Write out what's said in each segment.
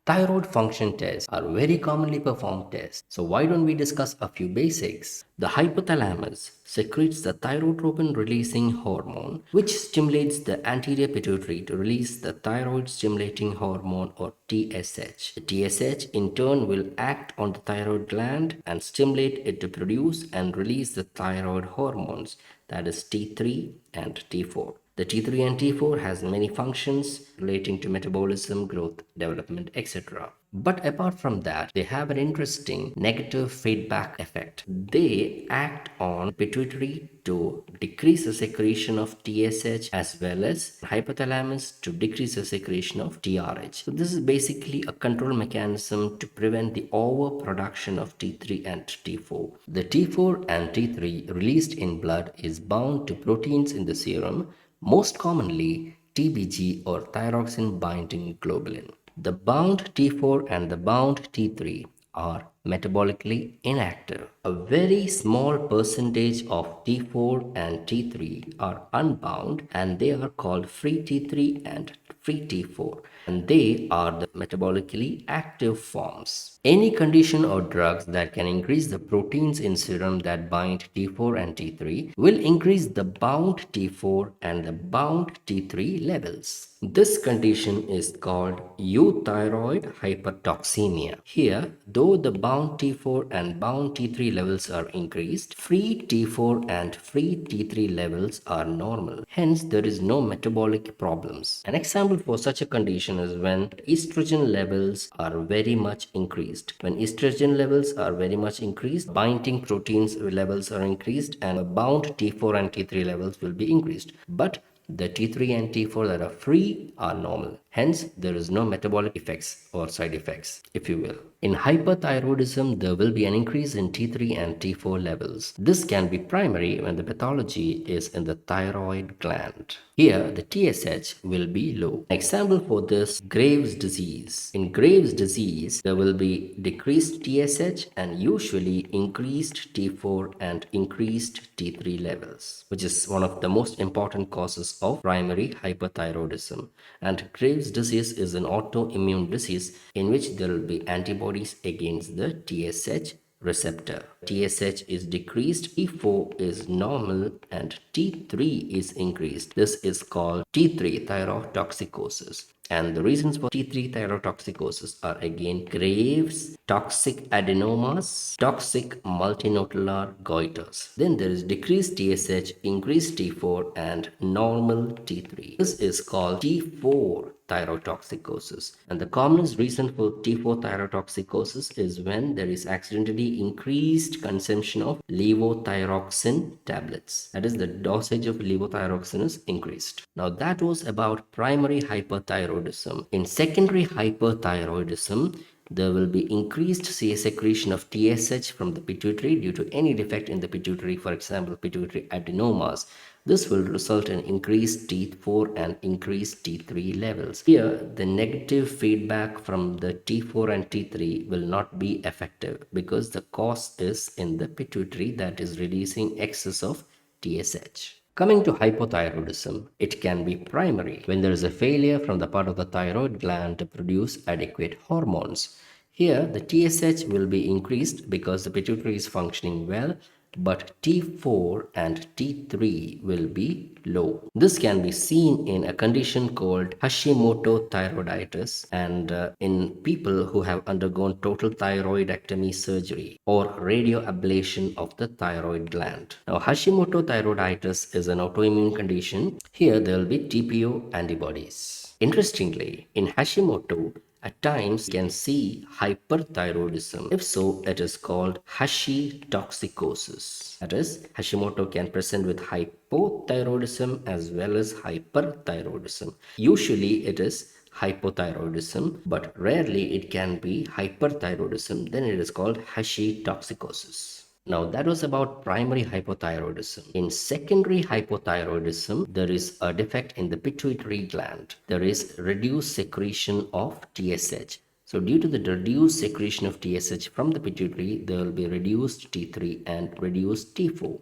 Thyroid function tests are very commonly performed tests. So why don't we discuss a few basics? The hypothalamus secretes the thyrotropin releasing hormone, which stimulates the anterior pituitary to release the thyroid stimulating hormone or TSH. The TSH in turn will act on the thyroid gland and stimulate it to produce and release the thyroid hormones, that is T3 and T4. The T3 and T4 has many functions relating to metabolism, growth, development, etc. But apart from that, they have an interesting negative feedback effect. They act on pituitary to decrease the secretion of TSH as well as hypothalamus to decrease the secretion of TRH. So this is basically a control mechanism to prevent the overproduction of T3 and T4. The T4 and T3 released in blood is bound to proteins in the serum, most commonly TBG or thyroxine binding globulin. The bound T4 and the bound T3 are metabolically inactive. A very small percentage of T4 and T3 are unbound and they are called free T3 and free T4, and they are the metabolically active forms. Any condition or drugs that can increase the proteins in serum that bind T4 and T3 will increase the bound T4 and the bound T3 levels. This condition is called euthyroid hypertoxemia. Here, though the bound T4 and bound T3 levels are increased, free T4 and free T3 levels are normal. Hence, there is no metabolic problems. An example for such a condition is when estrogen levels are very much increased. When estrogen levels are very much increased, binding proteins levels are increased and bound T4 and T3 levels will be increased. But the T3 and T4 that are free are normal. Hence, there is no metabolic effects or side effects, if you will. In hyperthyroidism, there will be an increase in T3 and T4 levels. This can be primary when the pathology is in the thyroid gland. Here, the TSH will be low. An example for this, Graves' disease. In Graves' disease, there will be decreased TSH and usually increased T4 and increased T3 levels, which is one of the most important causes of primary hyperthyroidism. And Graves' disease is an autoimmune disease in which there will be antibodies against the TSH receptor. TSH is decreased, T4 is normal, and T3 is increased. This is called T3 thyrotoxicosis. And the reasons for T3 thyrotoxicosis are again Graves, toxic adenomas, toxic multinodular goiters. Then there is decreased TSH, increased T4, and normal T3. This is called T4 thyrotoxicosis. And the commonest reason for T4 thyrotoxicosis is when there is accidentally increased consumption of levothyroxine tablets. That is, the dosage of levothyroxine is increased. Now that was about primary hyperthyroidism. In secondary hyperthyroidism, there will be increased secretion of TSH from the pituitary due to any defect in the pituitary, for example, pituitary adenomas. This will result in increased T4 and increased T3 levels. Here, the negative feedback from the T4 and T3 will not be effective because the cause is in the pituitary that is releasing excess of TSH. Coming to hypothyroidism, it can be primary when there is a failure from the part of the thyroid gland to produce adequate hormones. Here, the TSH will be increased because the pituitary is functioning well, but T4 and T3 will be low. This can be seen in a condition called Hashimoto Thyroiditis and in people who have undergone total thyroidectomy surgery or radioablation of the thyroid gland. Now, Hashimoto Thyroiditis is an autoimmune condition. Here, there will be TPO antibodies. Interestingly, in Hashimoto, at times, you can see hyperthyroidism. If so, it is called Hashitoxicosis. That is, Hashimoto can present with hypothyroidism as well as hyperthyroidism. Usually, it is hypothyroidism, but rarely it can be hyperthyroidism. Then it is called Hashitoxicosis. Now that was about primary hypothyroidism. In secondary hypothyroidism, there is a defect in the pituitary gland. There is reduced secretion of TSH. So due to the reduced secretion of TSH from the pituitary, there will be reduced T3 and reduced T4.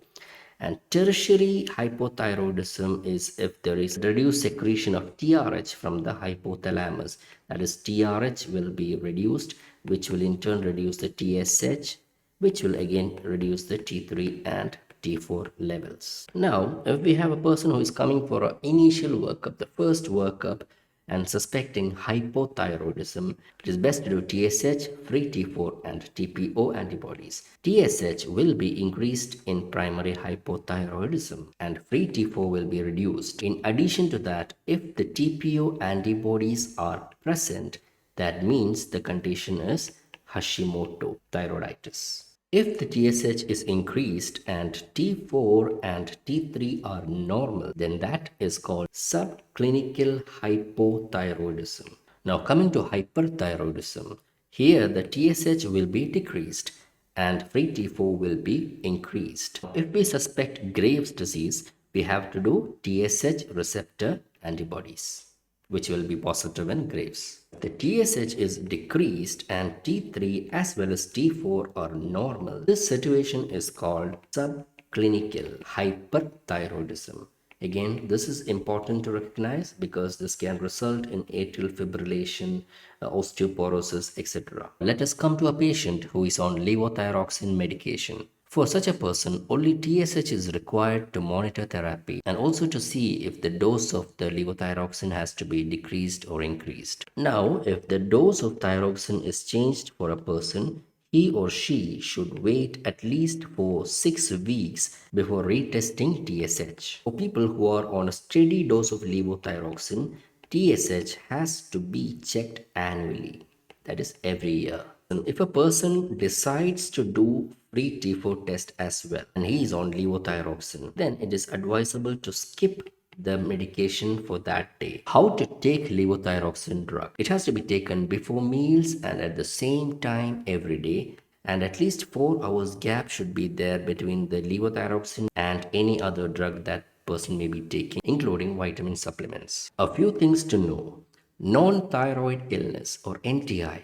And tertiary hypothyroidism is if there is reduced secretion of TRH from the hypothalamus. That is, TRH will be reduced, which will in turn reduce the TSH, which will again reduce the T3 and T4 levels. Now, if we have a person who is coming for an initial workup, the first workup, and suspecting hypothyroidism, it is best to do TSH, free T4 and TPO antibodies. TSH will be increased in primary hypothyroidism and free T4 will be reduced. In addition to that, if the TPO antibodies are present, that means the condition is Hashimoto thyroiditis. If the TSH is increased and T4 and T3 are normal, then that is called subclinical hypothyroidism. Now, coming to hyperthyroidism, here the TSH will be decreased and free T4 will be increased. If we suspect Graves' disease, we have to do TSH receptor antibodies, which will be positive in Graves. The TSH is decreased and T3 as well as T4 are normal. This situation is called subclinical hyperthyroidism. Again, this is important to recognize because this can result in atrial fibrillation, osteoporosis, etc. Let us come to a patient who is on levothyroxine medication. For such a person, only TSH is required to monitor therapy and also to see if the dose of the levothyroxine has to be decreased or increased. Now, if the dose of thyroxine is changed for a person, he or she should wait at least for 6 weeks before retesting TSH. For people who are on a steady dose of levothyroxine, TSH has to be checked annually, that is every year. If a person decides to do free T4 test as well and he is on levothyroxine, then it is advisable to skip the medication for that day. How to take levothyroxine drug? It has to be taken before meals and at the same time every day, and at least 4 hours gap should be there between the levothyroxine and any other drug that person may be taking, including vitamin supplements. A few things to know. Non-thyroid illness or NTI,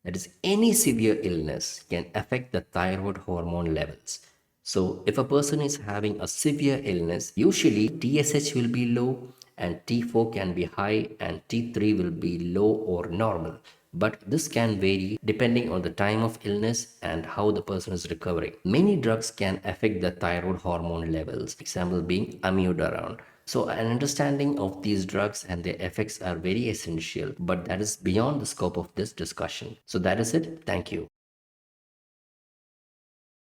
that is any severe illness, can affect the thyroid hormone levels. So if a person is having a severe illness, usually TSH will be low and T4 can be high and T3 will be low or normal. But this can vary depending on the time of illness and how the person is recovering. Many drugs can affect the thyroid hormone levels, example being amiodarone. So an understanding of these drugs and their effects are very essential, but that is beyond the scope of this discussion. So that is it. Thank you.